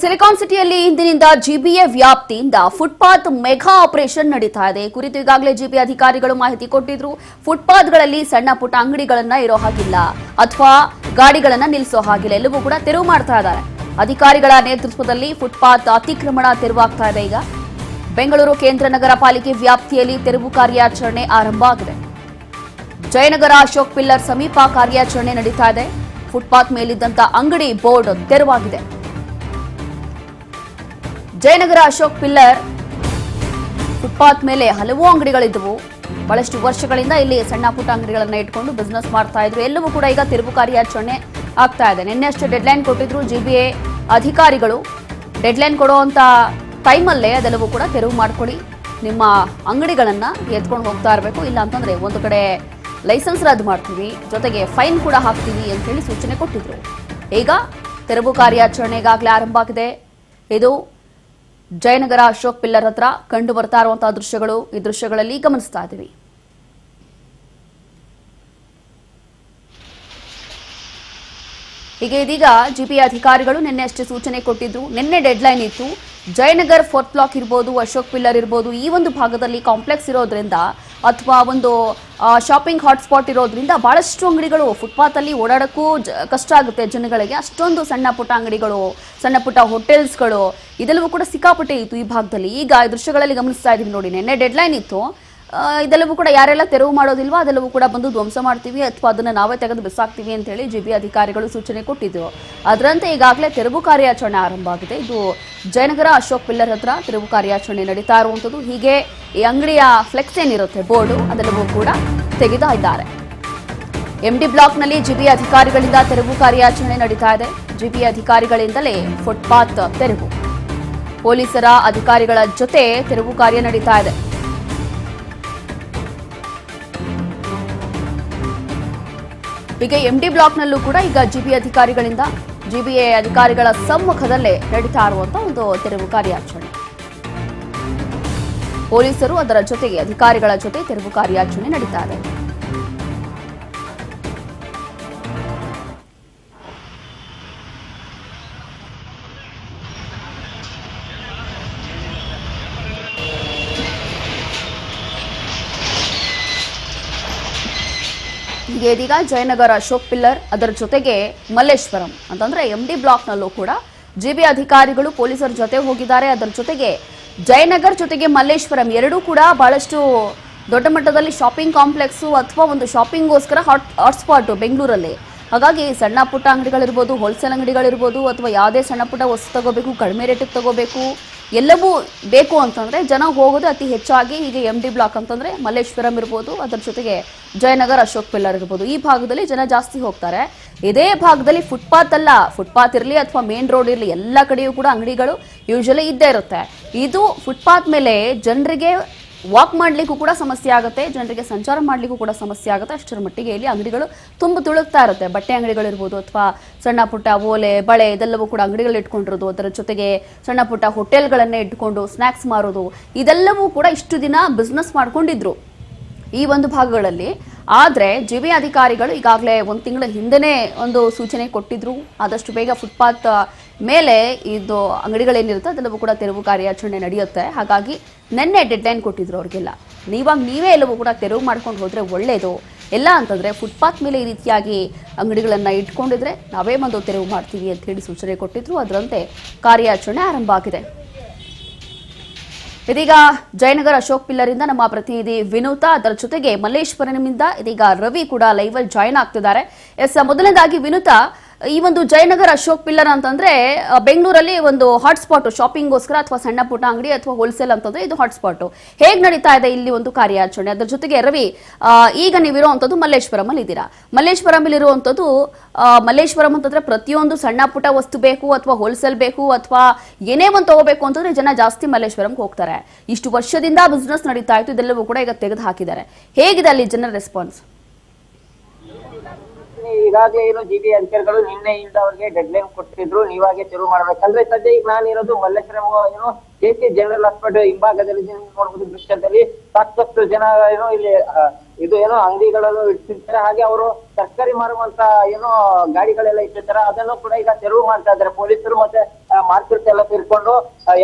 Silicon ಸಿಟಿಯಲ್ಲಿ ಇಂದಿನಿಂದ GBA ವ್ಯಾಪ್ತಿಯಿಂದ ಫುಟ್ಪಾತ್ ಮೆಗಾ ಆಪರೇಷನ್ ನಡೀತಾ ಇದೆ. ಕುರಿತು ಈಗಾಗಲೇ ಜಿಬಿ ಅಧಿಕಾರಿಗಳು ಮಾಹಿತಿ ಕೊಟ್ಟಿದ್ರು. ಫುಟ್ಪಾತ್ಗಳಲ್ಲಿ ಸಣ್ಣ ಪುಟ್ಟ ಅಂಗಡಿಗಳನ್ನ ಇರೋ ಹಾಗಿಲ್ಲ ಅಥವಾ ಗಾಡಿಗಳನ್ನ ನಿಲ್ಲಿಸೋ ಹಾಗಿಲ್ಲ, ಎಲ್ಲವೂ ಕೂಡ ತೆರವು ಮಾಡ್ತಾ ಇದ್ದಾರೆ. ಅಧಿಕಾರಿಗಳ ನೇತೃತ್ವದಲ್ಲಿ ಫುಟ್ಪಾತ್ ಅತಿಕ್ರಮಣ ತೆರವಾಗ್ತಾ ಇದೆ. ಈಗ ಬೆಂಗಳೂರು ಕೇಂದ್ರ ನಗರ ಪಾಲಿಕೆ ವ್ಯಾಪ್ತಿಯಲ್ಲಿ ತೆರವು ಕಾರ್ಯಾಚರಣೆ ಆರಂಭ ಆಗಿದೆ. ಜಯನಗರ ಅಶೋಕ್ ಪಿಲ್ಲರ್ ಸಮೀಪ ಕಾರ್ಯಾಚರಣೆ ನಡೀತಾ ಇದೆ. ಫುಟ್ಪಾತ್ ಮೇಲಿದ್ದಂತ ಅಂಗಡಿ ಬೋರ್ಡ್ ತೆರವಾಗಿದೆ. ಜಯನಗರ ಅಶೋಕ್ ಪಿಲ್ಲರ್ ಫುಟ್ಪಾತ್ ಮೇಲೆ ಹಲವು ಅಂಗಡಿಗಳಿದ್ದವು. ಬಹಳಷ್ಟು ವರ್ಷಗಳಿಂದ ಇಲ್ಲಿ ಸಣ್ಣ ಪುಟ್ಟ ಅಂಗಡಿಗಳನ್ನ ಇಟ್ಕೊಂಡು ಬಿಸ್ನೆಸ್ ಮಾಡ್ತಾ ಇದ್ರು. ಎಲ್ಲವೂ ಕೂಡ ಈಗ ತೆರವು ಕಾರ್ಯಾಚರಣೆ ಆಗ್ತಾ ಇದೆ. ನಿನ್ನೆ ಅಷ್ಟು ಡೆಡ್ಲೈನ್ ಕೊಟ್ಟಿದ್ರು ಜಿಬಿಎ ಅಧಿಕಾರಿಗಳು. ಡೆಡ್ಲೈನ್ ಕೊಡುವಂತ ಟೈಮಲ್ಲೇ ಅದೆಲ್ಲವೂ ಕೂಡ ತೆರವು ಮಾಡ್ಕೊಳ್ಳಿ, ನಿಮ್ಮ ಅಂಗಡಿಗಳನ್ನ ಎತ್ಕೊಂಡು ಹೋಗ್ತಾ ಇರಬೇಕು, ಇಲ್ಲ ಅಂತಂದ್ರೆ ಒಂದು ಕಡೆ ಲೈಸೆನ್ಸ್ ರದ್ದು ಮಾಡ್ತೀವಿ, ಜೊತೆಗೆ ಫೈನ್ ಕೂಡ ಹಾಕ್ತೀವಿ ಅಂತ ಹೇಳಿ ಸೂಚನೆ ಕೊಟ್ಟಿದ್ರು. ಈಗ ತೆರವು ಕಾರ್ಯಾಚರಣೆ ಈಗಾಗಲೇ ಆರಂಭ ಆಗಿದೆ. ಇದು ಜಯನಗರ ಅಶೋಕ್ ಪಿಲ್ಲರ್ ಹತ್ರ ಕಂಡು ಬರ್ತಾ ಇರುವಂತಹ ದೃಶ್ಯಗಳು. ಈ ದೃಶ್ಯಗಳಲ್ಲಿ ಗಮನಿಸ್ತಾ ಇದ್ದೀವಿ. ಹೀಗೆ ಇದೀಗ ಜಿಪಿ ಅಧಿಕಾರಿಗಳು ನಿನ್ನೆ ಅಷ್ಟೇ ಸೂಚನೆ ಕೊಟ್ಟಿದ್ರು. ನಿನ್ನೆ ಡೆಡ್ಲೈನ್ ಇತ್ತು. ಜಯನಗರ್ ಫೋರ್ತ್ ಬ್ಲಾಕ್ ಇರ್ಬೋದು, ಅಶೋಕ್ ಪಿಲ್ಲರ್ ಇರ್ಬೋದು, ಈ ಒಂದು ಭಾಗದಲ್ಲಿ ಕಾಂಪ್ಲೆಕ್ಸ್ ಇರೋದ್ರಿಂದ ಅಥವಾ ಒಂದು ಶಾಪಿಂಗ್ ಹಾಟ್ಸ್ಪಾಟ್ ಇರೋದ್ರಿಂದ ಬಹಳಷ್ಟು ಅಂಗಡಿಗಳು ಫುಟ್ಪಾತ್ ಅಲ್ಲಿ ಓಡಾಡಕ್ಕೂ ಕಷ್ಟ ಆಗುತ್ತೆ ಜನಗಳಿಗೆ. ಅಷ್ಟೊಂದು ಸಣ್ಣ ಪುಟ್ಟ ಅಂಗಡಿಗಳು, ಸಣ್ಣ ಪುಟ್ಟ ಹೋಟೆಲ್ಸ್ಗಳು ಇದೆಲ್ಲವೂ ಕೂಡ ಸಿಕ್ಕಾಪಟ್ಟೆ ಇತ್ತು ಈ ಭಾಗದಲ್ಲಿ. ಈಗ ಈ ದೃಶ್ಯಗಳಲ್ಲಿ ಗಮನಿಸ್ತಾ ಇದ್ದೀವಿ ನೋಡಿ. ನಿನ್ನೆ ಡೆಡ್ಲೈನ್ ಇತ್ತು. ಇದೆಲ್ಲವೂ ಕೂಡ ಯಾರೆಲ್ಲ ತೆರವು ಮಾಡೋದಿಲ್ವಾ ಅದೆಲ್ಲವೂ ಕೂಡ ಬಂದು ಧ್ವಂಸ ಮಾಡ್ತೀವಿ ಅಥವಾ ಅದನ್ನು ನಾವೇ ತೆಗೆದು ಬಿಸಾಕ್ತೀವಿ ಅಂತ ಹೇಳಿ ಜಿಬಿ ಅಧಿಕಾರಿಗಳು ಸೂಚನೆ ಕೊಟ್ಟಿದ್ರು. ಅದರಂತೆ ಈಗಾಗಲೇ ತೆರವು ಕಾರ್ಯಾಚರಣೆ ಆರಂಭ ಆಗಿದೆ. ಇದು ಜಯನಗರ ಅಶೋಕ್ ಪಿಲ್ಲರ್ ಹತ್ರ ತೆರವು ಕಾರ್ಯಾಚರಣೆ ನಡೀತಾ ಇರುವಂಥದ್ದು. ಹೀಗೆ ಈ ಅಂಗಡಿಯ ಫ್ಲೆಕ್ಸ್ ಏನಿರುತ್ತೆ ಬೋರ್ಡು ಅದೆಲ್ಲವೂ ಕೂಡ ತೆಗೆತಾ ಇದ್ದಾರೆ. ಎಂಡಿ ಬ್ಲಾಕ್ನಲ್ಲಿ ಜಿಬಿ ಅಧಿಕಾರಿಗಳಿಂದ ತೆರವು ಕಾರ್ಯಾಚರಣೆ ನಡೀತಾ ಇದೆ. ಜಿಬಿ ಅಧಿಕಾರಿಗಳಿಂದಲೇ ಫುಟ್ಪಾತ್ ತೆರವು. ಪೊಲೀಸರ ಅಧಿಕಾರಿಗಳ ಜೊತೆ ತೆರವು ಕಾರ್ಯ ನಡೀತಾ ಇದೆ. ಈಗ ಎಂಡಿ ಬ್ಲಾಕ್ನಲ್ಲೂ ಕೂಡ ಈಗ ಜಿಬಿಎ ಅಧಿಕಾರಿಗಳ ಸಮ್ಮುಖದಲ್ಲೇ ನಡೀತಾ ಇರುವಂತಹ ಒಂದು ತೆರವು ಕಾರ್ಯಾಚರಣೆ. ಪೊಲೀಸರು ಅದರ ಜೊತೆಗೆ ಅಧಿಕಾರಿಗಳ ಜೊತೆ ತೆರವು ಕಾರ್ಯಾಚರಣೆ ನಡೀತಾ ಇದೆ. ಇದೀಗ ಜಯನಗರ ಅಶೋಕ್ ಪಿಲ್ಲರ್ ಅದರ ಜೊತೆಗೆ ಮಲ್ಲೇಶ್ವರಂ ಅಂತಂದ್ರೆ ಎಂಡಿ ಬ್ಲಾಕ್ನಲ್ಲೂ ಕೂಡ ಜಿಬಿ ಅಧಿಕಾರಿಗಳು ಪೊಲೀಸರ ಜೊತೆ ಹೋಗಿದ್ದಾರೆ. ಅದರ ಜೊತೆಗೆ ಜಯನಗರ್ ಜೊತೆಗೆ ಮಲ್ಲೇಶ್ವರಂ ಎರಡೂ ಕೂಡ ಬಹಳಷ್ಟು ದೊಡ್ಡ ಮಟ್ಟದಲ್ಲಿ ಶಾಪಿಂಗ್ ಕಾಂಪ್ಲೆಕ್ಸು ಅಥವಾ ಒಂದು ಶಾಪಿಂಗ್ಗೋಸ್ಕರ ಹಾಟ್ಸ್ಪಾಟ್ ಬೆಂಗಳೂರಲ್ಲಿ. ಹಾಗಾಗಿ ಸಣ್ಣ ಪುಟ್ಟ ಅಂಗಡಿಗಳಿರ್ಬೋದು, ಹೋಲ್ಸೇಲ್ ಅಂಗಡಿಗಳಿರ್ಬೋದು, ಅಥವಾ ಯಾವುದೇ ಸಣ್ಣ ಪುಟ್ಟ ವಸ್ತು ತಗೋಬೇಕು, ಕಡಿಮೆ ರೇಟಿಗೆ ತಗೋಬೇಕು, ಎಲ್ಲವೂ ಬೇಕು ಅಂತಂದ್ರೆ ಜನ ಹೋಗೋದು ಅತಿ ಹೆಚ್ಚಾಗಿ ಹೀಗೆ ಎಂಡಿ ಬ್ಲಾಕ್ ಅಂತಂದ್ರೆ ಮಲ್ಲೇಶ್ವರಂ ಇರ್ಬೋದು, ಅದರ ಜೊತೆಗೆ ಜಯನಗರ್ ಅಶೋಕ್ ಪಿಲ್ಲರ್ ಇರ್ಬೋದು. ಈ ಭಾಗದಲ್ಲಿ ಜನ ಜಾಸ್ತಿ ಹೋಗ್ತಾರೆ. ಇದೇ ಭಾಗದಲ್ಲಿ ಫುಟ್ಪಾತ್ ಅಲ್ಲ, ಫುಟ್ಪಾತ್ ಇರಲಿ ಅಥವಾ ಮೇನ್ ರೋಡ್ ಇರಲಿ, ಎಲ್ಲ ಕಡೆಯೂ ಕೂಡ ಅಂಗಡಿಗಳು ಯೂಶಲಿ ಇದ್ದೇ ಇರುತ್ತೆ. ಇದು ಫುಟ್ಪಾತ್ ಮೇಲೆ ಜನರಿಗೆ ವಾಕ್ ಮಾಡ್ಲಿಕ್ಕೂ ಕೂಡ ಸಮಸ್ಯೆ ಆಗುತ್ತೆ, ಜನರಿಗೆ ಸಂಚಾರ ಮಾಡ್ಲಿಕ್ಕೂ ಕೂಡ ಸಮಸ್ಯೆ ಆಗುತ್ತೆ. ಅಷ್ಟರ ಮಟ್ಟಿಗೆ ಇಲ್ಲಿ ಅಂಗಡಿಗಳು ತುಂಬ ತುಳುಕ್ತಾ ಇರುತ್ತೆ. ಬಟ್ಟೆ ಅಂಗಡಿಗಳಿರ್ಬೋದು ಅಥವಾ ಸಣ್ಣ ಪುಟ್ಟ ಓಲೆ ಬಳೆ ಇದೆಲ್ಲವೂ ಕೂಡ ಅಂಗಡಿಗಳು ಇಟ್ಕೊಂಡಿರೋದು, ಅದರ ಜೊತೆಗೆ ಸಣ್ಣ ಪುಟ್ಟ ಹೋಟೆಲ್ಗಳನ್ನೇ ಇಟ್ಕೊಂಡು ಸ್ನ್ಯಾಕ್ಸ್ ಮಾರೋದು, ಇದೆಲ್ಲವೂ ಕೂಡ ಇಷ್ಟು ದಿನ ಬಿಸ್ನೆಸ್ ಮಾಡ್ಕೊಂಡಿದ್ರು ಈ ಒಂದು ಭಾಗಗಳಲ್ಲಿ. ಆದರೆ ಜಿಬಿ ಅಧಿಕಾರಿಗಳು ಈಗಾಗಲೇ ಒಂದು ತಿಂಗಳ ಹಿಂದೆನೇ ಒಂದು ಸೂಚನೆ ಕೊಟ್ಟಿದ್ರು. ಆದಷ್ಟು ಬೇಗ ಫುಟ್ಪಾತ್ ಮೇಲೆ ಇದು ಅಂಗಡಿಗಳೇನಿರುತ್ತೆ ಅದೆಲ್ಲವೂ ಕೂಡ ತೆರವು ಕಾರ್ಯಾಚರಣೆ ನಡೆಯುತ್ತೆ. ಹಾಗಾಗಿ ನಿನ್ನೆ ಡೆಡ್ಲೈನ್ ಕೊಟ್ಟಿದ್ರು ಅವ್ರಿಗೆಲ್ಲ. ನೀವೇ ಎಲ್ಲವೂ ಕೂಡ ತೆರವು ಮಾಡ್ಕೊಂಡು ಹೋದರೆ ಒಳ್ಳೆಯದು. ಎಲ್ಲ ಅಂತಂದರೆ ಫುಟ್ಪಾತ್ ಮೇಲೆ ಈ ರೀತಿಯಾಗಿ ಅಂಗಡಿಗಳನ್ನು ಇಟ್ಕೊಂಡಿದ್ರೆ ನಾವೇ ಬಂದು ತೆರವು ಮಾಡ್ತೀವಿ ಅಂತ ಹೇಳಿ ಸೂಚನೆ ಕೊಟ್ಟಿದ್ರು. ಅದರಂತೆ ಕಾರ್ಯಾಚರಣೆ ಆರಂಭ ಆಗಿದೆ. ಇದೀಗ ಜಯನಗರ ಅಶೋಕ್ ಪಿಲ್ಲರ್ ಇಂದ ನಮ್ಮ ಪ್ರತಿನಿಧಿ ವಿನೂತಾ, ಅದರ ಜೊತೆಗೆ ಮಲ್ಲೇಶ್ವರಂನಿಂದ ಇದೀಗ ರವಿ ಕೂಡ ಲೈವ್ ಅಲ್ಲಿ ಜಾಯ್ನ್ ಆಗ್ತಿದ್ದಾರೆ. ಮೊದಲನೇದಾಗಿ ವಿನೂತಾ, ಈ ಒಂದು ಜಯನಗರ ಅಶೋಕ್ ಪಿಲ್ಲರ್ ಅಂತಂದ್ರೆ ಬೆಂಗಳೂರಲ್ಲಿ ಒಂದು ಹಾಟ್ಸ್ಪಾಟ್ ಶಾಪಿಂಗ್ಗೋಸ್ಕರ ಅಥವಾ ಸಣ್ಣ ಪುಟ್ಟ ಅಂಗಡಿ ಅಥವಾ ಹೋಲ್ಸೇಲ್ ಅಂತಂದ್ರೆ ಇದು ಹಾಟ್ಸ್ಪಾಟ್. ಹೇಗೆ ನಡೀತಾ ಇದೆ ಇಲ್ಲಿ ಒಂದು ಕಾರ್ಯಾಚರಣೆ? ಅದರ ಜೊತೆಗೆ ರವಿ, ಈಗ ನೀವಿರುವಂತದ್ದು ಮಲ್ಲೇಶ್ವರಂ ಅಲ್ಲಿ ಇದ್ದೀರಾ. ಮಲ್ಲೇಶ್ವರಂ ಅಲ್ಲಿ ಇರುವಂತದ್ದು ಮಲ್ಲೇಶ್ವರಂ ಅಂತಂದ್ರೆ ಪ್ರತಿಯೊಂದು ಸಣ್ಣ ಪುಟ್ಟ ವಸ್ತು ಬೇಕು ಅಥವಾ ಹೋಲ್ಸೇಲ್ ಬೇಕು ಅಥವಾ ಏನೇ ಒಂದು ತಗೋಬೇಕು ಅಂತಂದ್ರೆ ಜನ ಜಾಸ್ತಿ ಮಲ್ಲೇಶ್ವರಂಗೆ ಹೋಗ್ತಾರೆ. ಇಷ್ಟು ವರ್ಷದಿಂದ ಬಿಸ್ನೆಸ್ ನಡೀತಾ ಇತ್ತು, ಇದೆಲ್ಲವೂ ಕೂಡ ಈಗ ತೆಗೆದು ಹಾಕಿದ್ದಾರೆ. ಹೇಗಿದೆ ಅಲ್ಲಿ ಜನರ ರೆಸ್ಪಾನ್ಸ್? ಈಗಾಗಲೇ ಏನು ಜಿಬಿ ಅಧಿಕಾರಿಗಳು ನಿನ್ನೆಯಿಂದ ಅವ್ರಿಗೆ ಡೆಡ್ಲೈನ್ ಕೊಟ್ಟಿದ್ರು, ನೀವಾಗೆ ಶುರು ಮಾಡ್ಬೇಕಂದ್ರೆ. ಸದ್ಯ ಈಗ ನಾನು ಇರೋದು ಮಲ್ಲೇಶ್ವರಂ ಏನು ಕೆಸಿ ಜನರಲ್ ಹಾಸ್ಪಿಟಲ್ ಹಿಂಭಾಗದಲ್ಲಿ ನೋಡಬಹುದು ದೃಶ್ಯದಲ್ಲಿ ಸಾಕಷ್ಟು ಜನ ಏನೋ ಇಲ್ಲಿ ಇದು ಏನೋ ಅಂಗಡಿಗಳಲ್ಲೂ ಇಟ್ಟಿರ್ತಾರೆ. ಹಾಗೆ ಅವರು ತರಕಾರಿ ಮಾರುವಂತ ಏನೋ ಗಾಡಿಗಳೆಲ್ಲ ಇಟ್ಟಿರ್ತಾರೆ, ಅದನ್ನು ಕೂಡ ಈಗ ತೆರವು ಮಾಡ್ತಾ ಇದ್ದಾರೆ ಪೊಲೀಸರು ಮತ್ತೆ ಮಾರ್ಕೆಟ್ ಎಲ್ಲ ಸೇರ್ಕೊಂಡು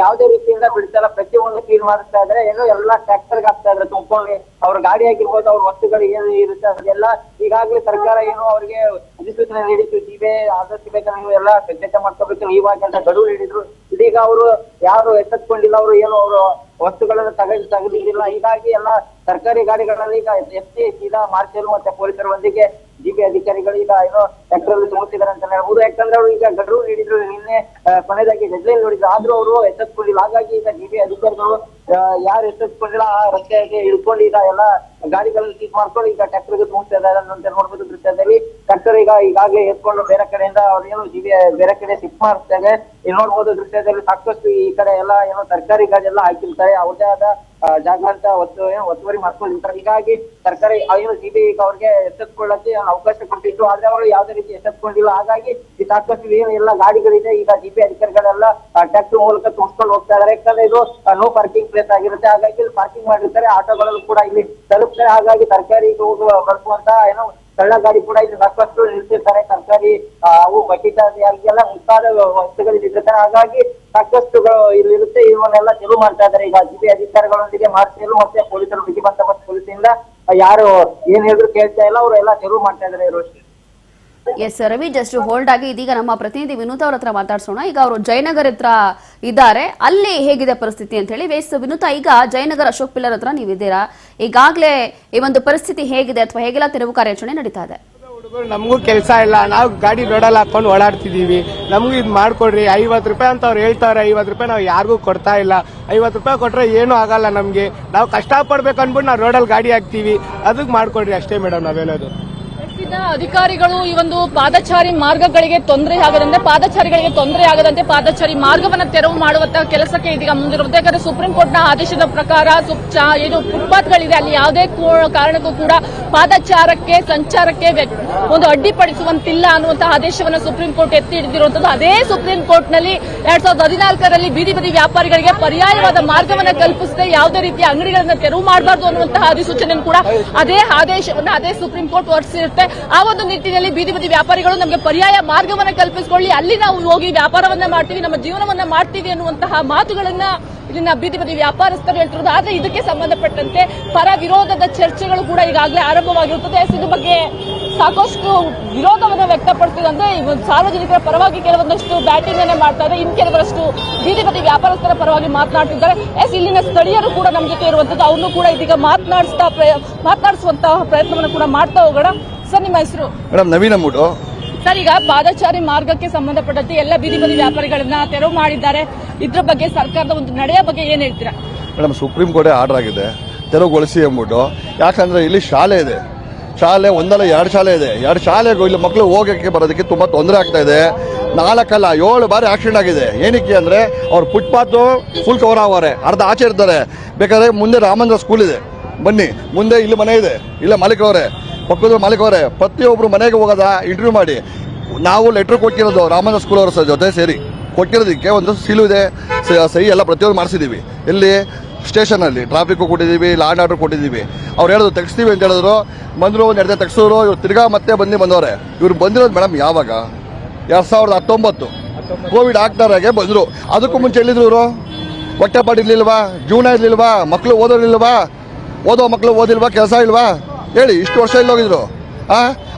ಯಾವುದೇ ರೀತಿಯಿಂದ ಬಿಡ್ತಾ ಪ್ರತಿಯೊಂದು ಕ್ಲೀನ್ ಮಾಡಿಸ್ತಾ ಇದ್ರೆ ಏನು ಎಲ್ಲಾ ಟ್ರ್ಯಾಕ್ಟರ್ಗೆ ಹಾಕ್ತಾ ಇದ್ರೆ ತುಂಬಿಕೊಂಡು ಅವ್ರ ಗಾಡಿ ಆಗಿರ್ಬೋದು ಅವ್ರ ವಸ್ತುಗಳು ಏನು ಇರುತ್ತೆ ಅದೆಲ್ಲ ಈಗಾಗಲೇ ಸರ್ಕಾರ ಏನು ಅವ್ರಿಗೆ ಅಧಿಸೂಚನೆ ನೀಡಿತ್ತು ಜೀವೇ ಆದಷ್ಟು ಬೇಕಂದ್ರೆ ನೀವು ಎಲ್ಲ ಸ್ವಚ್ಛತೆ ಮಾಡ್ಕೋಬೇಕು ಇವಾಗ ಅಂತ ಗಡುವು ನೀಡಿದ್ರು. ಇದೀಗ ಅವರು ಯಾರು ಎಚ್ಚೆತ್ಕೊಂಡಿಲ್ಲ, ಅವರು ಏನು ಅವರು ವಸ್ತುಗಳನ್ನು ತೆಗೆದಿಲ್ಲ. ಹೀಗಾಗಿ ಎಲ್ಲ ಸರ್ಕಾರಿ ಗಾಡಿಗಳಲ್ಲಿ ಈಗ ಎಸ್ಟಿ ಸೀದಾ ಮಾರ್ಷಲ್ ಮತ್ತೆ ಪೊಲೀಸರೊಂದಿಗೆ ಜಿಪಿ ಅಧಿಕಾರಿಗಳು ಈಗ ಏನೋ ಟ್ರ್ಯಾಕ್ಟರ್ ತುಂಬಿಸಿದಾರೆ ಅಂತ ಹೇಳ್ಬೋದು. ಯಾಕಂದ್ರೆ ಅವರು ಈಗ ಗಡುವು ನೀಡಿದ್ರು, ನಿನ್ನೆ ಕೊನೆಯದಾಗಿ ಡೆಡ್ಲೈನ್ ನೋಡಿದ್ರು, ಆದ್ರೂ ಅವರು ಎಚ್ಚೆತ್ಕೊಂಡಿಲ್ಲ. ಹಾಗಾಗಿ ಈಗ ಜಿಪಿ ಅಧಿಕಾರಿಗಳು ಯಾರು ಎಚ್ಚೆತ್ಕೊಂಡಿಲ್ಲ ಆ ರಸ್ತೆಗೆ ಇಳ್ಕೊಂಡು ಈಗ ಎಲ್ಲ ಗಾಡಿಗಳನ್ನು ಸೀಸ್ ಮಾಡ್ಕೊಂಡು ಈಗ ಟ್ರ್ಯಾಕ್ಟರ್ಗೆ ತುಂಬಿಸ್ತಾ ಇದ್ದಾರೆ ಅಂತ ನೋಡ್ಬೋದು ದೃಶ್ಯದಲ್ಲಿ. ಟ್ರ್ಯಾಕ್ಟರ್ ಈಗಾಗಲೇ ಎತ್ಕೊಂಡು ಬೇರೆ ಕಡೆಯಿಂದ ಅವ್ರು ಏನು ಜಿಬಿ ಬೇರೆ ಕಡೆ ಶಿಫ್ಟ್ ಮಾಡ್ತಾ ಇದೆ. ಇಲ್ಲಿ ನೋಡ್ಬೋದು ದೃಶ್ಯದಲ್ಲಿ ಸಾಕಷ್ಟು ಈ ಕಡೆ ಎಲ್ಲ ಏನೋ ತರಕಾರಿ ಗಾಡಿ ಎಲ್ಲ ಹಾಕಿರ್ತಾರೆ, ಅವ್ರದೇ ಆದ ಜಾಗ ಅಂತ ಒತ್ತುವರಿ ಮಾಡ್ಕೊಂಡಿರ್ತಾರೆ. ಹೀಗಾಗಿ ಸರ್ಕಾರಿ ಏನು ಜಿಬಿ ಈಗ ಅವ್ರಿಗೆ ಎಚ್ಚೆತ್ಕೊಳ್ಳಕ್ಕೆ ಅವಕಾಶ ಕೊಟ್ಟಿತ್ತು, ಆದ್ರೆ ಅವರು ಯಾವುದೇ ರೀತಿ ಎಚ್ಚೆತ್ಕೊಂಡಿಲ್ಲ. ಹಾಗಾಗಿ ಈ ಸಾಕಷ್ಟು ಏನು ಎಲ್ಲ ಗಾಡಿಗಳಿದೆ ಈಗ ಜಿಪಿ ಅಧಿಕಾರಿಗಳೆಲ್ಲ ಟ್ರ್ಯಾಕ್ಟರ್ ಮೂಲಕ ತುಂಬಿಸ್ಕೊಂಡು ಹೋಗ್ತಾ ಇದಾರೆ. ಯಾಕಂದ್ರೆ ಇದು ನೋ ಪಾರ್ಕಿಂಗ್ ಪ್ಲೇಸ್ ಆಗಿರುತ್ತೆ, ಹಾಗಾಗಿ ಇಲ್ಲಿ ಪಾರ್ಕಿಂಗ್ ಮಾಡಿರ್ತಾರೆ, ಆಟೋಗಳಲ್ಲೂ ಕೂಡ ಇಲ್ಲಿ ತಲುಪ್ತಾರೆ. ಹಾಗಾಗಿ ತರಕಾರಿ ಬಳಸುವಂತ ಏನೋ ಕಳ್ಳ ಗಾಡಿ ಕೂಡ ಇಲ್ಲಿ ಸಾಕಷ್ಟು ನಿಲ್ಸಿರ್ತಾರೆ. ತರಕಾರಿ ಅವು ಬಕೆಟ್ ಎಲ್ಲ ಮುಂತಾದ ವಸ್ತುಗಳು ಇಟ್ಟಿರ್ತಾರೆ. ಹಾಗಾಗಿ ಸಾಕಷ್ಟು ಇಲ್ಲಿ ಇರುತ್ತೆ. ಇವನ್ನೆಲ್ಲ ತೆರವು ಮಾಡ್ತಾ ಇದ್ದಾರೆ ಈಗ ಜಿಪಿ ಅಧಿಕಾರಿಗಳೊಂದಿಗೆ ಮಾರ್ಷಲ್ ಮತ್ತೆ ಪೊಲೀಸರು ಬಿಗಿ ಬಂದೋಬಸ್ತ್ ಪೊಲೀಸರಿಂದ ಯಾರು ಏನ್ ಹೇಳಿದ್ರು ಕೇಳ್ತಾ ಇಲ್ಲ, ಅವರು ಎಲ್ಲ ತೆರವು ಮಾಡ್ತಾ ಇದ್ದಾರೆ. ರೋಷಿ ಎಸ್ ರವಿ, ಜಸ್ಟ್ ಹೋಲ್ಡ್ ಆಗಿ ಇದೀಗ ನಮ್ಮ ಪ್ರತಿನಿಧಿ ವಿನೂತ್ ಅವ್ರ ಹತ್ರ ಮಾತಾಡ್ಸೋಣ. ಈಗ ಅವರು ಜಯನಗರ ಹತ್ರ ಇದ್ದಾರೆ, ಅಲ್ಲಿ ಹೇಗಿದೆ ಪರಿಸ್ಥಿತಿ ಅಂತ ಹೇಳಿ. ವಿನೂತ, ಈಗ ಜಯನಗರ ಅಶೋಕ್ ಪಿಲ್ಲರ್ ಹತ್ರ ನೀವಿದ್ದೀರಾ, ಈಗಾಗಲೇ ಈ ಒಂದು ಪರಿಸ್ಥಿತಿ ಹೇಗಿದೆ ಅಥವಾ ಹೇಗೆಲ್ಲ ತೆರವು ಕಾರ್ಯಾಚರಣೆ ನಡೀತಾ ಇದೆ? ಹುಡುಗರು ನಮಗೂ ಕೆಲಸ ಇಲ್ಲ, ನಾವು ಗಾಡಿ ರೋಡಲ್ಲಿ ಹಾಕೊಂಡು ಓಡಾಡ್ತಿದೀವಿ, ನಮಗೂ ಇದು ಮಾಡ್ಕೊಡ್ರಿ. 50 ರೂಪಾಯಿ ಅಂತ ಅವ್ರು ಹೇಳ್ತಾರೆ, 50 ರೂಪಾಯಿ ನಾವು ಯಾರಿಗೂ ಕೊಡ್ತಾ ಇಲ್ಲ. 50 ರೂಪಾಯಿ ಕೊಟ್ರೆ ಏನೂ ಆಗಲ್ಲ ನಮಗೆ, ನಾವು ಕಷ್ಟಪಡ್ಬೇಕು ಅನ್ಬಿಟ್ಟು ನಾವು ರೋಡಲ್ಲಿ ಗಾಡಿ ಹಾಕ್ತೀವಿ, ಅದಕ್ಕೆ ಮಾಡ್ಕೊಡ್ರಿ ಅಷ್ಟೇ ಮೇಡಮ್ ನಾವು ಹೇಳೋದು. ಅಧಿಕಾರಿಗಳು ಈ ಒಂದು ಪಾದಚಾರಿ ಮಾರ್ಗಗಳಿಗೆ ತೊಂದರೆ ಆಗದಂತೆ ಪಾದಚಾರಿ ಮಾರ್ಗವನ್ನು ತೆರವು ಮಾಡುವಂತ ಕೆಲಸಕ್ಕೆ ಇದೀಗ ಮುಂದಿರುತ್ತೆ. ಯಾಕಂದ್ರೆ ಸುಪ್ರೀಂ ಕೋರ್ಟ್ನ ಆದೇಶದ ಪ್ರಕಾರ ಏನು ಫುಟ್ಪಾತ್ಗಳಿದೆ ಅಲ್ಲಿ ಯಾವುದೇ ಕಾರಣಕ್ಕೂ ಕೂಡ ಪಾದಚಾರಕ್ಕೆ ಸಂಚಾರಕ್ಕೆ ಒಂದು ಅಡ್ಡಿಪಡಿಸುವಂತಿಲ್ಲ ಅನ್ನುವಂತಹ ಆದೇಶವನ್ನು ಸುಪ್ರೀಂ ಕೋರ್ಟ್ ಎತ್ತಿ ಹಿಡಿದಿರುವಂತದ್ದು. ಅದೇ ಸುಪ್ರೀಂ ಕೋರ್ಟ್ನಲ್ಲಿ 2014ರಲ್ಲಿ ಬೀದಿ ಬದಿ ವ್ಯಾಪಾರಿಗಳಿಗೆ ಪರ್ಯಾಯವಾದ ಮಾರ್ಗವನ್ನು ಕಲ್ಪಿಸದೆ ಯಾವುದೇ ರೀತಿಯ ಅಂಗಡಿಗಳನ್ನ ತೆರವು ಮಾಡಬಾರದು ಅನ್ನುವಂತಹ ಅಧಿಸೂಚನೆಯನ್ನು ಕೂಡ ಅದೇ ಆದೇಶವನ್ನು ಅದೇ ಸುಪ್ರೀಂ ಕೋರ್ಟ್ ಹೊರಡಿಸಿರುತ್ತೆ. ಆ ಒಂದು ನಿಟ್ಟಿನಲ್ಲಿ ಬೀದಿ ಬದಿ ವ್ಯಾಪಾರಿಗಳು ನಮಗೆ ಪರ್ಯಾಯ ಮಾರ್ಗವನ್ನ ಕಲ್ಪಿಸಿಕೊಳ್ಳಿ, ಅಲ್ಲಿ ನಾವು ಹೋಗಿ ವ್ಯಾಪಾರವನ್ನ ಮಾಡ್ತೀವಿ, ನಮ್ಮ ಜೀವನವನ್ನ ಮಾಡ್ತೀವಿ ಅನ್ನುವಂತಹ ಮಾತುಗಳನ್ನ ಇಲ್ಲಿನ ಬೀದಿ ಬದಿ ವ್ಯಾಪಾರಸ್ಥರು ಹೇಳ್ತಿರೋದು. ಆದ್ರೆ ಇದಕ್ಕೆ ಸಂಬಂಧಪಟ್ಟಂತೆ ಪರ ವಿರೋಧದ ಚರ್ಚೆಗಳು ಕೂಡ ಈಗಾಗಲೇ ಆರಂಭವಾಗಿರುತ್ತದೆ. ಇದ್ರ ಬಗ್ಗೆ ಸಾಕಷ್ಟು ವಿರೋಧವನ್ನ ವ್ಯಕ್ತಪಡಿಸಿದಂತೆ ಸಾರ್ವಜನಿಕರ ಪರವಾಗಿ ಕೆಲವೊಂದಷ್ಟು ಬ್ಯಾಟಿಂಗ್ ಅನ್ನೇ ಮಾಡ್ತಾ ಇದ್ದಾರೆ, ಇನ್ನು ಕೆಲವರಷ್ಟು ಬೀದಿ ಬದಿ ವ್ಯಾಪಾರಸ್ಥರ ಪರವಾಗಿ ಮಾತನಾಡ್ತಿದ್ದಾರೆ. ಇಲ್ಲಿನ ಸ್ಥಳೀಯರು ಕೂಡ ನಮ್ಮ ಜೊತೆ ಇರುವಂತದ್ದು, ಅವ್ರನ್ನು ಕೂಡ ಇದೀಗ ಮಾತನಾಡಿಸುವಂತಹ ಪ್ರಯತ್ನವನ್ನು ಕೂಡ ಮಾಡ್ತಾ ಹೋಗೋಣ. ಸರ್, ನಿಮ್ಮ ಹೆಸರು? ಮೇಡಮ್ ನವೀನ್ ಅಂದ್ಬಿಟ್ಟು. ಸರ್, ಈಗ ಪಾದಚಾರಿ ಮಾರ್ಗಕ್ಕೆ ಸಂಬಂಧಪಟ್ಟಂತೆ ಎಲ್ಲ ಬೀದಿ ಬದಿ ವ್ಯಾಪಾರಿಗಳನ್ನ ತೆರವು ಮಾಡಿದ್ದಾರೆ, ಇದ್ರ ಬಗ್ಗೆ ಸರ್ಕಾರದ ಒಂದು ನಡೆಯ ಬಗ್ಗೆ ಏನ್ ಹೇಳ್ತೀರಾ? ಮೇಡಮ್, ಸುಪ್ರೀಂ ಕೋರ್ಟ್ ಆರ್ಡರ್ ಆಗಿದೆ ತೆರವುಗೊಳಿಸಿ ಅಂದ್ಬಿಟ್ಟು. ಯಾಕಂದ್ರೆ ಇಲ್ಲಿ ಶಾಲೆ ಇದೆ, ಶಾಲೆ ಒಂದಲ್ಲ 2 ಶಾಲೆ ಇದೆ. 2 ಶಾಲೆಗೂ ಇಲ್ಲಿ ಮಕ್ಕಳು ಹೋಗೋಕ್ಕೆ ಬರೋದಕ್ಕೆ ತುಂಬಾ ತೊಂದರೆ ಆಗ್ತಾ ಇದೆ. 4 ಅಲ್ಲ 7 ಬಾರಿ ಆಕ್ಸಿಡೆಂಟ್ ಆಗಿದೆ. ಏನಕ್ಕೆ ಅಂದ್ರೆ ಅವ್ರು ಫುಟ್ಪಾತ್ ಫುಲ್ ಕವರ್ ಆಗೋರೆ, ಅರ್ಧ ಆಚೆ ಇರ್ತಾರೆ. ಬೇಕಾದ್ರೆ ಮುಂದೆ ರಾಮಂದ್ರ ಸ್ಕೂಲ್ ಇದೆ, ಬನ್ನಿ ಮುಂದೆ ಇಲ್ಲಿ ಮನೆ ಇದೆ, ಇಲ್ಲ ಮಾಲೀಕರವರೇ, ಪಕ್ಕದ ಮಾಲೀಕವರೇ, ಪ್ರತಿಯೊಬ್ರು ಮನೆಗೆ ಹೋಗೋದ ಇಂಟರ್ವ್ಯೂ ಮಾಡಿ. ನಾವು ಲೆಟರ್ ಕೊಟ್ಟಿರೋದು ರಾಮಂದ್ರ ಸ್ಕೂಲ್ ಅವರ ಜೊತೆ ಸೇರಿ ಕೊಟ್ಟಿರೋದಕ್ಕೆ ಒಂದು ಸೀಲು ಇದೆ, ಸಹಿ ಎಲ್ಲ ಪ್ರತಿಯೊಂದು ಮಾಡಿಸಿದ್ದೀವಿ. ಇಲ್ಲಿ ಸ್ಟೇಷನಲ್ಲಿ ಟ್ರಾಫಿಕ್ ಕೊಟ್ಟಿದ್ದೀವಿ, ಲ್ಯಾಂಡ್ ಆರ್ಡರ್ ಕೊಟ್ಟಿದ್ದೀವಿ. ಅವ್ರು ಹೇಳೋದು ತೆಗಿಸ್ತೀವಿ ಅಂತ ಹೇಳಿದ್ರು, ಬಂದರು, ಒಂದು 2 ತೆಗ್ಸೋರು, ಇವ್ರು ತಿರ್ಗಾ ಮತ್ತೆ ಬಂದವ್ರೆ. ಇವ್ರು ಬಂದಿರೋದು ಮೇಡಮ್ ಯಾವಾಗ? 2019 ಕೋವಿಡ್ ಆಗ್ತಾರಾಗೆ ಬಂದರು. ಅದಕ್ಕೂ ಮುಂಚೆ ಎಲ್ಲಿದ್ರು ಇವರು? ಹೊಟ್ಟೆಪಾಡು ಇರ್ಲಿಲ್ವಾ? ಜೀವನ ಇರ್ಲಿಲ್ವಾ? ಮಕ್ಕಳು ಓದೋರಿಲ್ವಾ? ಓದೋ ಮಕ್ಕಳು ಓದಿಲ್ವಾ? ಕೆಲಸ ಇಲ್ವಾ? ಹೇಳಿ, ಇಷ್ಟು ವರ್ಷ ಇಲ್ಲಿ ಹೋಗಿದ್ರು.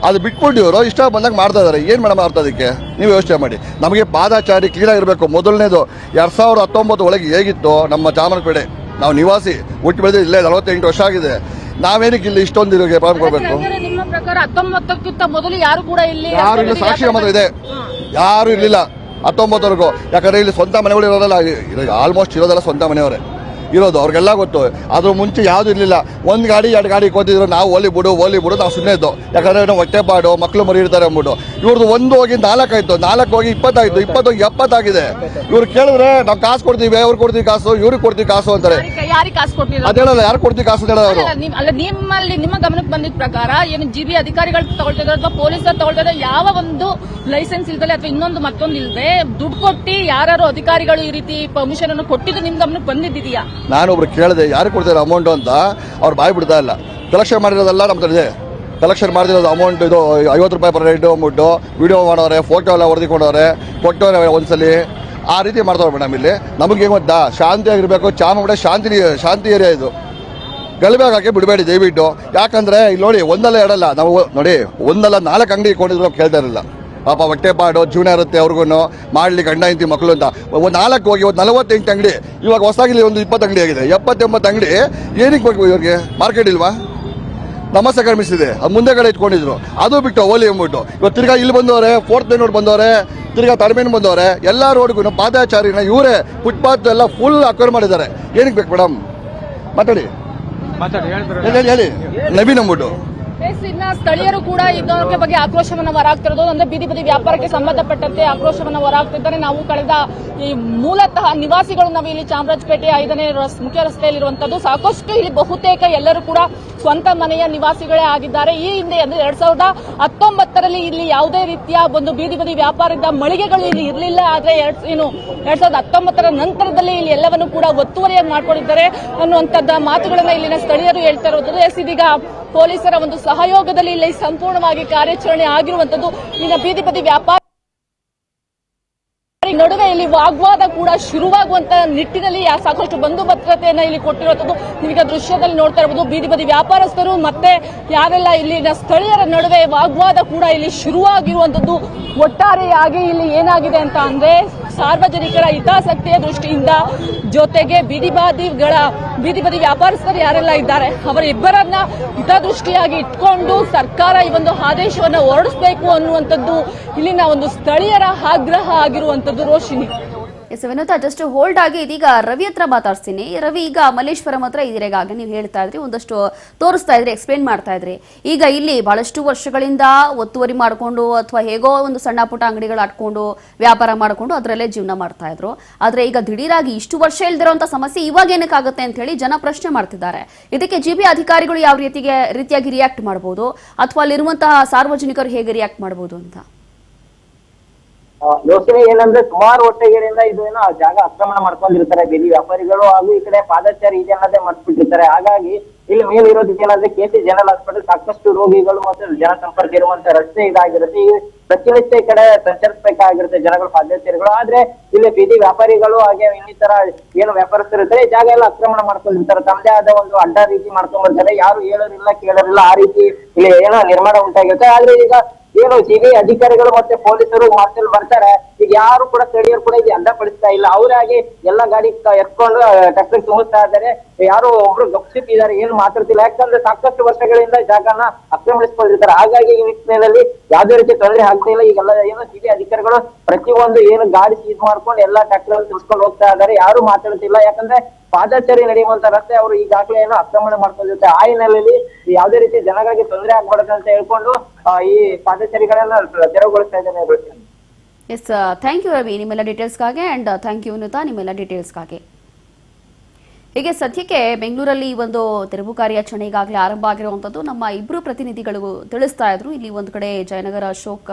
ಅದು ಬಿಟ್ಬಿಟ್ಟು ಇವರು ಇಷ್ಟ ಬಂದಾಗ ಮಾಡ್ತಾ ಇದ್ದಾರೆ. ಏನು ಮೇಡಮ್ ಅರ್ಥ ಅದಕ್ಕೆ? ನೀವು ಯೋಚನೆ ಮಾಡಿ. ನಮಗೆ ಪಾದಚಾರಿ ಕ್ಲೀನಾಗಿರಬೇಕು. ಮೊದಲನೇದು 2019 ಒಳಗೆ ಹೇಗಿತ್ತು ನಮ್ಮ ಚಾಮರಾಜಪೇಟೆ, ನಾವು ನಿವಾಸಿ ಹುಟ್ಟು ಬೆಳೆದು ಇಲ್ಲೇ 48 ವರ್ಷ ಆಗಿದೆ. ನಾವೇನಕ್ಕೆ ಇಲ್ಲಿ ಇಷ್ಟೊಂದು ಪ್ರಾಬ್ಲಮ್ ಕೊಡಬೇಕು? ನಿಮ್ಮ ಪ್ರಕಾರ 19ಕ್ಕಿಂತ ಮೊದಲು ಯಾರು ಕೂಡ ಇಲ್ಲಿ ಯಾರು ಇಲ್ಲ, ಸಾಕ್ಷಿ ಮಾತ್ರ ಇದೆ, ಯಾರು ಇರಲಿಲ್ಲ 19ವರೆಗೂ. ಯಾಕಂದ್ರೆ ಇಲ್ಲಿ ಸ್ವಂತ ಮನೆಗಳು ಇರೋದಲ್ಲ, ಆಲ್ಮೋಸ್ಟ್ ಇರೋದೆಲ್ಲ ಸ್ವಂತ ಮನೆಯವರೇ ಇರೋದು, ಅವ್ರಿಗೆಲ್ಲ ಗೊತ್ತು. ಅದ್ರ ಮುಂಚೆ ಯಾವ್ದು ಇರಲಿಲ್ಲ. 1 ಗಾಡಿ 2 ಗಾಡಿ ಕೊಟ್ಟಿದ್ರು, ನಾವು ಓಲಿ ಬಿಡು ನಾವು ಸುಮ್ಮನೆ ಇದ್ದು. ಯಾಕಂದ್ರೆ ನಾವು ಹೊಟ್ಟೆಪಾಡು, ಮಕ್ಕಳು ಮರಿ ಇರ್ತಾರೆ ಅಂದ್ಬಿಟ್ಟು. ಇವ್ರದ್ದು 1 ಹೋಗಿ 4 ಆಯ್ತು, 4 ಹೋಗಿ 20 ಆಯ್ತು, 20 ಹೋಗಿ 70 ಆಗಿದೆ. ಇವ್ರು ಕೇಳಿದ್ರೆ ನಾವು ಕಾಸು ಕೊಡ್ತೀವಿ, ಅವ್ರು ಕೊಡ್ತೀವಿ ಕಾಸು, ಇವ್ರಿಗೆ ಕೊಡ್ತೀವಿ ಕಾಸು ಅಂತಾರೆ. ಯಾರಿಗೆ ಕಾಸು ಕೊಡ್ತೀವಿ ಅದೇಳಲ್ಲ, ಯಾರು ಕೊಡ್ತೀವಿ ಕಾಸು ಅಂತ ಹೇಳೋರು. ಅಲ್ಲ, ನಿಮ್ಮಲ್ಲಿ ನಿಮ್ಮ ಗಮನಕ್ಕೆ ಬಂದಿದ್ದ ಪ್ರಕಾರ ಏನು ಜಿಬಿ ಅಧಿಕಾರಿಗಳು ತಗೊಳ್ತಿದ್ದಾರೆ ಅಥವಾ ಪೊಲೀಸರು ತಗೊಳ್ತಿದ್ದಾರೆ, ಯಾವ ಒಂದು ಲೈಸೆನ್ಸ್ ಇಲ್ದಲೆ ಅಥವಾ ಇನ್ನೊಂದು ಮತ್ತೊಂದು ಇಲ್ಲದೆ ದುಡ್ಡು ಕೊಟ್ಟು ಯಾರು ಅಧಿಕಾರಿಗಳು ಈ ರೀತಿ ಪರ್ಮಿಷನ್ ಅನ್ನು ಕೊಟ್ಟಿದ್ದು ನಿಮ್ ಗಮನಕ್ಕೆ ಬಂದಿದ್ದೀಯಾ? ನಾನೊಬ್ರು ಕೇಳಿದೆ, ಯಾರು ಕೊಡ್ತಾರೆ ಅಮೌಂಟ್ ಅಂತ, ಅವ್ರು ಬಾಯ್ ಬಿಡ್ತಾ ಇಲ್ಲ. ಕಲೆಕ್ಷನ್ ಮಾಡಿರೋದೆಲ್ಲ ನಮ್ಮ ಕಡೆ ಇದೆ. ಕಲೆಕ್ಷನ್ ಮಾಡಿರೋದು ಅಮೌಂಟ್ ಇದು 50 ರೂಪಾಯಿ ಪರ್ ರೈಡು ಅಂದ್ಬಿಟ್ಟು ವಿಡಿಯೋ ಮಾಡೋರೆ, ಫೋಟೋ ಎಲ್ಲ ಹೊಡೆದುಕೊಂಡವ್ರೆ, ಕೊಟ್ಟವ್ರೆ ಒಂದ್ಸಲಿ. ಆ ರೀತಿ ಮಾಡ್ತಾರೆ ಮೇಡಮ್. ಇಲ್ಲಿ ನಮಗೆ ಗೊತ್ತಾ ಶಾಂತಿಯಾಗಿರ್ಬೇಕು, ಚಾಮುಂಡಿ ಶಾಂತಿ ಏರಿಯಾ ಇದು. ಗಲಭೆಗೆ ಬಿಡಬೇಡಿ ದಯವಿಟ್ಟು. ಯಾಕಂದ್ರೆ ಇಲ್ಲಿ ನೋಡಿ ಒಂದಲ್ಲ ಎರಡಲ್ಲ, ನಾವು ನೋಡಿ ಒಂದಲ್ಲ 4 ಅಂಗಡಿ ಇಟ್ಕೊಂಡಿದ್ರು ಕೇಳ್ತಾ ಇರಲಿಲ್ಲ. ಪಾಪ ಹೊಟ್ಟೆಪಾಡು ಜೀವನ ಇರುತ್ತೆ ಅವ್ರಿಗೂ, ಮಾಡ್ಲಿ ಗಂಡ ಇಂತಿ ಮಕ್ಕಳು ಅಂತ. 4 ಹೋಗಿ 48 ಅಂಗಡಿ, ಇವಾಗ ಹೊಸದಾಗಿ ಒಂದು 20 ಅಂಗಡಿ ಆಗಿದೆ. 79 ಅಂಗಡಿ ಏನಕ್ಕೆ ಬೇಕು ಇವ್ರಿಗೆ? ಮಾರ್ಕೆಟ್ ಇಲ್ವಾ? ನಮಸ್ತೆ ಕರ್ಮಿಸಿದೆ, ಅದು ಮುಂದೆ ಕಡೆ ಇಟ್ಕೊಂಡಿದ್ರು, ಅದು ಬಿಟ್ಟು ಓಲಿ ಅಂದ್ಬಿಟ್ಟು ಇವತ್ತು ತಿರ್ಗಾ ಇಲ್ಲಿ ಬಂದವರೆ, 4th ರೋಡ್ ಬಂದವರೆ, ತಿರ್ಗಾ ತಡಮೇನ್ ಬಂದವರೆ, ಎಲ್ಲ ರೋಡ್ಗೂ ಪಾದಚಾರಿನ ಇವರೇ ಫುಟ್ಪಾತ್ ಎಲ್ಲ ಫುಲ್ ಅಕ್ವೈರ್ ಮಾಡಿದ್ದಾರೆ. ಏನಕ್ಕೆ ಬೇಕು ಮೇಡಮ್? ಮಾತಾಡಿ ಹೇಳಿ ನವೀನ್ ಅಂದ್ಬಿಟ್ಟು. ಇನ್ನ ಸ್ಥಳೀಯರು ಕೂಡ ಇದರ ಬಗ್ಗೆ ಆಕ್ರೋಶವನ್ನ ಹೊರಹಾಕ್ತಿರೋದು ಅಂದ್ರೆ ಬೀದಿ ಬದಿ ವ್ಯಾಪಾರಕ್ಕೆ ಸಂಬಂಧಪಟ್ಟಂತೆ ಆಕ್ರೋಶವನ್ನ ಹೊರಹಾಕ್ತಿದ್ದಾರೆ. ನಾವು ಕಳೆದ ಈ ಮೂಲತಃ ನಿವಾಸಿಗಳು ನಾವು ಇಲ್ಲಿ ಚಾಮರಾಜಪೇಟೆ 5ನೇ ಮುಖ್ಯ ರಸ್ತೆಯಲ್ಲಿರುವಂತದ್ದು. ಸಾಕಷ್ಟು ಇಲ್ಲಿ ಬಹುತೇಕ ಎಲ್ಲರೂ ಕೂಡ ಸ್ವಂತ ಮನೆಯ ನಿವಾಸಿಗಳೇ ಆಗಿದ್ದಾರೆ. ಈ ಹಿಂದೆ ಅಂದ್ರೆ 2019ರಲ್ಲಿ ಇಲ್ಲಿ ಯಾವುದೇ ರೀತಿಯ ಒಂದು ಬೀದಿ ಬದಿ ವ್ಯಾಪಾರದ ಮಳಿಗೆಗಳು ಇಲ್ಲಿ ಇರಲಿಲ್ಲ. ಆದ್ರೆ 2019ರ ನಂತರದಲ್ಲಿ ಇಲ್ಲಿ ಎಲ್ಲವನ್ನು ಕೂಡ ಒತ್ತುವರಿಯಾಗಿ ಮಾಡ್ಕೊಂಡಿದ್ದಾರೆ ಅನ್ನುವಂಥದ್ದು ಮಾತುಗಳನ್ನ ಇಲ್ಲಿನ ಸ್ಥಳೀಯರು ಹೇಳ್ತಾ ಇರುವಂತದ್ದು. ಇದೀಗ ಪೊಲೀಸರ ಒಂದು ಸಹಯೋಗದಲ್ಲಿ ಇಲ್ಲಿ ಸಂಪೂರ್ಣವಾಗಿ ಕಾರ್ಯಾಚರಣೆ ಆಗಿರುವಂತದ್ದು. ಇನ್ನು ಬೀದಿ ಬದಿ ವ್ಯಾಪಾರ ನಡುವೆ ಇಲ್ಲಿ ವಾಗ್ವಾದ ಕೂಡ ಶುರುವಾಗುವಂತ ನಿಟ್ಟಿನಲ್ಲಿ ಸಾಕಷ್ಟು ಬಂಧು ಭದ್ರತೆಯನ್ನ ಇಲ್ಲಿ ಕೊಟ್ಟಿರುವಂತದ್ದು ನೀವೀಗ ದೃಶ್ಯದಲ್ಲಿ ನೋಡ್ತಾ ಇರಬಹುದು. ಬೀದಿ ಬದಿ ವ್ಯಾಪಾರಸ್ಥರು ಮತ್ತೆ ಯಾರೆಲ್ಲ ಇಲ್ಲಿನ ಸ್ಥಳೀಯರ ನಡುವೆ ವಾಗ್ವಾದ ಕೂಡ ಇಲ್ಲಿ ಶುರುವಾಗಿರುವಂತದ್ದು. ಒಟ್ಟಾರೆಯಾಗಿ ಇಲ್ಲಿ ಏನಾಗಿದೆ ಅಂತ ಅಂದ್ರೆ ಸಾರ್ವಜನಿಕರ ಹಿತಾಸಕ್ತಿಯ ದೃಷ್ಟಿಯಿಂದ ಜೊತೆಗೆ ಬೀದಿ ಬದಿ ವ್ಯಾಪಾರಸ್ಥರು ಯಾರೆಲ್ಲ ಇದ್ದಾರೆ ಅವರಿಬ್ಬರನ್ನ ಹಿತದೃಷ್ಟಿಯಾಗಿ ಇಟ್ಕೊಂಡು ಸರ್ಕಾರ ಈ ಒಂದು ಆದೇಶವನ್ನು ಹೊರಡಿಸಬೇಕು ಅನ್ನುವಂಥದ್ದು ಇಲ್ಲಿನ ಒಂದು ಸ್ಥಳೀಯರ ಆಗ್ರಹ ಆಗಿರುವಂತದ್ದು. ರೋಶಿನಿ, ವಿನೋತಾ ಜಸ್ಟ್ ಹೋಲ್ಡ್ ಆಗಿ ಇದೀಗ ರವಿ ಹತ್ರ ಮಾತಾಡ್ತೀನಿ. ರವಿ, ಈಗ ಮಲ್ಲೇಶ್ವರಂ ಹತ್ರ ಇದೀಗ ನೀವು ಹೇಳ್ತಾ ಇದ್ರಿ, ಒಂದಷ್ಟು ತೋರಿಸ್ತಾ ಇದ್ರಿ, ಎಕ್ಸ್ಪ್ಲೇನ್ ಮಾಡ್ತಾ ಇದ್ರಿ. ಈಗ ಇಲ್ಲಿ ಬಹಳಷ್ಟು ವರ್ಷಗಳಿಂದ ಒತ್ತುವರಿ ಮಾಡಿಕೊಂಡು ಅಥವಾ ಹೇಗೋ ಒಂದು ಸಣ್ಣ ಪುಟ್ಟ ಅಂಗಡಿಗಳು ಹಾಕೊಂಡು ವ್ಯಾಪಾರ ಮಾಡಿಕೊಂಡು ಅದರಲ್ಲೇ ಜೀವನ ಮಾಡ್ತಾ ಇದ್ರು. ಆದ್ರೆ ಈಗ ದಿಢೀರಾಗಿ ಇಷ್ಟು ವರ್ಷ ಇಲ್ದಿರೋಂಥ ಸಮಸ್ಯೆ ಇವಾಗ ಏನಕ್ಕಾಗುತ್ತೆ ಅಂತ ಹೇಳಿ ಜನ ಪ್ರಶ್ನೆ ಮಾಡ್ತಿದ್ದಾರೆ. ಇದಕ್ಕೆ ಜಿಬಿ ಅಧಿಕಾರಿಗಳು ಯಾವ ರೀತಿಯಾಗಿ ರಿಯಾಕ್ಟ್ ಮಾಡಬಹುದು ಅಥವಾ ಅಲ್ಲಿರುವಂತಹ ಸಾರ್ವಜನಿಕರು ಹೇಗೆ ರಿಯಾಕ್ಟ್ ಮಾಡಬಹುದು ಅಂತ? ಯೋಚನೆ ಏನಂದ್ರೆ ಸುಮಾರು ವರ್ಷಗಳಿಂದ ಇದು ಏನೋ ಆ ಜಾಗ ಆಕ್ರಮಣ ಮಾಡ್ಕೊಂಡಿರ್ತಾರೆ ಬೀದಿ ವ್ಯಾಪಾರಿಗಳು, ಹಾಗೂ ಈ ಕಡೆ ಪಾದಚಾರಿ ಇದೆ ಅನ್ನೋದೇ ಮರ್ತ್ಬಿಟ್ಟಿರ್ತಾರೆ. ಹಾಗಾಗಿ ಇಲ್ಲಿ ಮೇಲಿರೋದು ಏನಂದ್ರೆ KC ಜನರಲ್ ಹಾಸ್ಪಿಟಲ್ ಸಾಕಷ್ಟು ರೋಗಿಗಳು ಮತ್ತು ಜನಸಂಪರ್ಕ ಇರುವಂತ ರಸ್ತೆ ಇದಾಗಿರುತ್ತೆ. ಈ ಪ್ರತಿನಿತ್ಯ ಈ ಕಡೆ ಸಂಚರಿಸಬೇಕಾಗಿರುತ್ತೆ ಜನಗಳು, ಪಾದಚಾರಿಗಳು. ಆದ್ರೆ ಇಲ್ಲಿ ಬೀದಿ ವ್ಯಾಪಾರಿಗಳು ಹಾಗೆ ಇನ್ನಿತರ ಏನು ವ್ಯಾಪಾರಸ್ಥರು ಇರ್ತಾರೆ ಈ ಜಾಗ ಎಲ್ಲ ಆಕ್ರಮಣ ಮಾಡ್ಕೊಂಡಿರ್ತಾರೆ. ತಮ್ಮದೇ ಆದ ಒಂದು ಅಡ್ಡ ರೀತಿ ಮಾಡ್ಕೊಂಡ್ ಬರ್ತಾರೆ. ಯಾರು ಹೇಳೋರಿಲ್ಲ ಕೇಳೋರಿಲ್ಲ, ಆ ರೀತಿ ಇಲ್ಲಿ ಏನೋ ನಿರ್ಮಾಣ ಉಂಟಾಗಿರುತ್ತೆ. ಆದ್ರೆ ಈಗ ಏನು ಸಿಬಿ ಅಧಿಕಾರಿಗಳು ಮತ್ತೆ ಪೊಲೀಸರು ಮಾರ್ಷಲ್ ಬರ್ತಾರೆ, ಈಗ ಯಾರು ಕೂಡ ಸ್ಥಳೀಯರು ಕೂಡ ಇದು ಅಡ್ಡಪಡಿಸ್ತಾ ಇಲ್ಲ. ಅವರಾಗಿ ಎಲ್ಲ ಗಾಡಿ ಎತ್ಕೊಂಡು ಟ್ರ್ಯಾಕ್ಟರ್ ತುಂಬಿಸ್ತಾ ಇದ್ದಾರೆ. ಯಾರು ಒಬ್ರು ಗಪ್ಸಿಪ್ ಇದಾರೆ, ಏನು ಮಾತಾಡ್ತಿಲ್ಲ. ಯಾಕಂದ್ರೆ ಸಾಕಷ್ಟು ವರ್ಷಗಳಿಂದ ಜಾಗನ ಆಕ್ರಮಿಸ್ಕೊಂಡಿರ್ತಾರೆ. ಹಾಗಾಗಿ ಈ ನಿಟ್ಟಿನಲ್ಲಿ ಯಾವ್ದೇ ರೀತಿ ತೊಂದರೆ ಆಗ್ತಾ ಇಲ್ಲ. ಈಗೆಲ್ಲ ಏನು ಸಿಬಿ ಅಧಿಕಾರಿಗಳು ಪ್ರತಿಯೊಂದು ಏನು ಗಾಡಿ ಸೀಸ್ ಮಾಡ್ಕೊಂಡು ಎಲ್ಲಾ ಟ್ರ್ಯಾಕ್ಟರ್ ತುಂಬಿಸ್ಕೊಂಡು ಹೋಗ್ತಾ ಇದ್ದಾರೆ. ಯಾರು ಮಾತಾಡ್ತಿಲ್ಲ. ಯಾಕಂದ್ರೆ ಪಾದಚಾರಿ ನಡೆಯುವಂತ ರಸ್ತೆ ಅವರು ಈಗಾಗಲೇ ಏನೋ ಆಕ್ರಮಣ ಮಾಡ್ಕೊಂಡಿರುತ್ತೆ. ಆ ಹಿನ್ನೆಲೆಯಲ್ಲಿ ಯಾವುದೇ ರೀತಿ ಜನಗಳಿಗೆ ತೊಂದರೆ ಆಗ್ಬಾರ್ದು ಅಂತ ಹೇಳ್ಕೊಂಡು ಈ ಪಾದಚಾರಿಗಳನ್ನ ತೆರವುಗೊಳಿಸ್ತಾ ಇದ್ದೇನೆ. ಎಸ್, ಥ್ಯಾಂಕ್ ಯು ರವಿ ನಿಮ್ಮೆಲ್ಲ ಡೀಟೇಲ್ಸ್ಗಾಗಿ, ಅಂಡ್ ಥ್ಯಾಂಕ್ ಯು ವಿನುತಾ ನಿಮ್ಮೆಲ್ಲ ಡೀಟೇಲ್ಸ್ಗಾಗಿ. ಹೀಗೆ ಸದ್ಯಕ್ಕೆ ಬೆಂಗಳೂರಲ್ಲಿ ಈ ಒಂದು ತೆರವು ಕಾರ್ಯಾಚರಣೆ ಈಗಾಗಲೇ ಆರಂಭ ಆಗಿರುವಂಥದ್ದು ನಮ್ಮ ಇಬ್ಬರು ಪ್ರತಿನಿಧಿಗಳು ತಿಳಿಸ್ತಾ ಇದ್ರು. ಇಲ್ಲಿ ಒಂದು ಕಡೆ ಜಯನಗರ ಅಶೋಕ್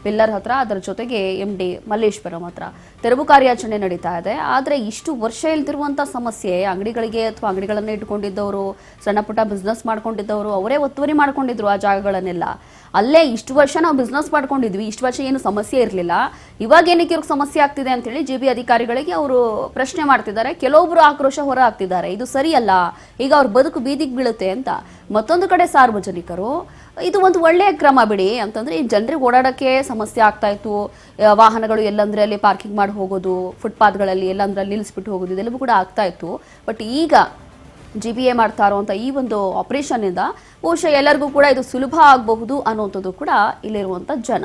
ಪಿಲ್ಲರ್ ಹತ್ರ, ಅದರ ಜೊತೆಗೆ MD ಮಲ್ಲೇಶ್ವರಂ ಹತ್ರ ತೆರವು ಕಾರ್ಯಾಚರಣೆ ನಡೀತಾ ಇದೆ. ಆದರೆ ಇಷ್ಟು ವರ್ಷ ಇಲ್ದಿರುವಂಥ ಸಮಸ್ಯೆ ಅಂಗಡಿಗಳಿಗೆ ಅಥವಾ ಅಂಗಡಿಗಳನ್ನೇ ಇಟ್ಕೊಂಡಿದ್ದವರು, ಸಣ್ಣ ಪುಟ್ಟ ಬಿಸ್ನೆಸ್ ಮಾಡ್ಕೊಂಡಿದ್ದವರು ಅವರೇ ಒತ್ತುವರಿ ಮಾಡ್ಕೊಂಡಿದ್ರು ಆ ಜಾಗಗಳನ್ನೆಲ್ಲ. ಅಲ್ಲೇ ಇಷ್ಟು ವರ್ಷ ನಾವು ಬಿಸ್ನೆಸ್ ಮಾಡ್ಕೊಂಡಿದ್ವಿ, ಇಷ್ಟು ವರ್ಷ ಏನು ಸಮಸ್ಯೆ ಇರಲಿಲ್ಲ, ಇವಾಗ ಏನಕ್ಕೆ ಇವ್ರಿಗೆ ಸಮಸ್ಯೆ ಆಗ್ತಿದೆ ಅಂತೇಳಿ JB ಅಧಿಕಾರಿಗಳಿಗೆ ಅವರು ಪ್ರಶ್ನೆ ಮಾಡ್ತಿದ್ದಾರೆ. ಕೆಲವೊಬ್ರು ಆಕ್ರೋಶ ಹೊರ ಹಾಕ್ತಿದ್ದಾರೆ, ಇದು ಸರಿಯಲ್ಲ, ಈಗ ಅವ್ರ ಬದುಕು ಬೀದಿಗೆ ಬೀಳುತ್ತೆ ಅಂತ. ಮತ್ತೊಂದು ಕಡೆ ಸಾರ್ವಜನಿಕರು ಇದು ಒಂದು ಒಳ್ಳೆಯ ಕ್ರಮ ಬಿಡಿ ಅಂತಂದ್ರೆ ಈ ಜನರಿಗೆ ಓಡಾಡಕ್ಕೆ ಸಮಸ್ಯೆ ಆಗ್ತಾ ಇತ್ತು. ವಾಹನಗಳು ಎಲ್ಲಂದ್ರೆ ಅಲ್ಲಿ ಪಾರ್ಕಿಂಗ್ ಮಾಡಿ ಹೋಗೋದು, ಫುಟ್ಪಾತ್ಗಳಲ್ಲಿ ಎಲ್ಲಂದ್ರೆ ಅಲ್ಲಿ ನಿಲ್ಲಿಸ್ಬಿಟ್ಟು ಹೋಗೋದು, ಇದೆಲ್ಲವೂ ಕೂಡ ಆಗ್ತಾ ಇತ್ತು. ಬಟ್ ಈಗ GBA ಮಾಡ್ತಾ ಇರುವಂಥ ಈ ಒಂದು ಆಪರೇಷನ್ ಇಂದ ಬಹುಶಃ ಎಲ್ಲರಿಗೂ ಕೂಡ ಇದು ಸುಲಭ ಆಗಬಹುದು ಅನ್ನುವಂಥದ್ದು ಕೂಡ ಇಲ್ಲಿರುವಂಥ ಜನ.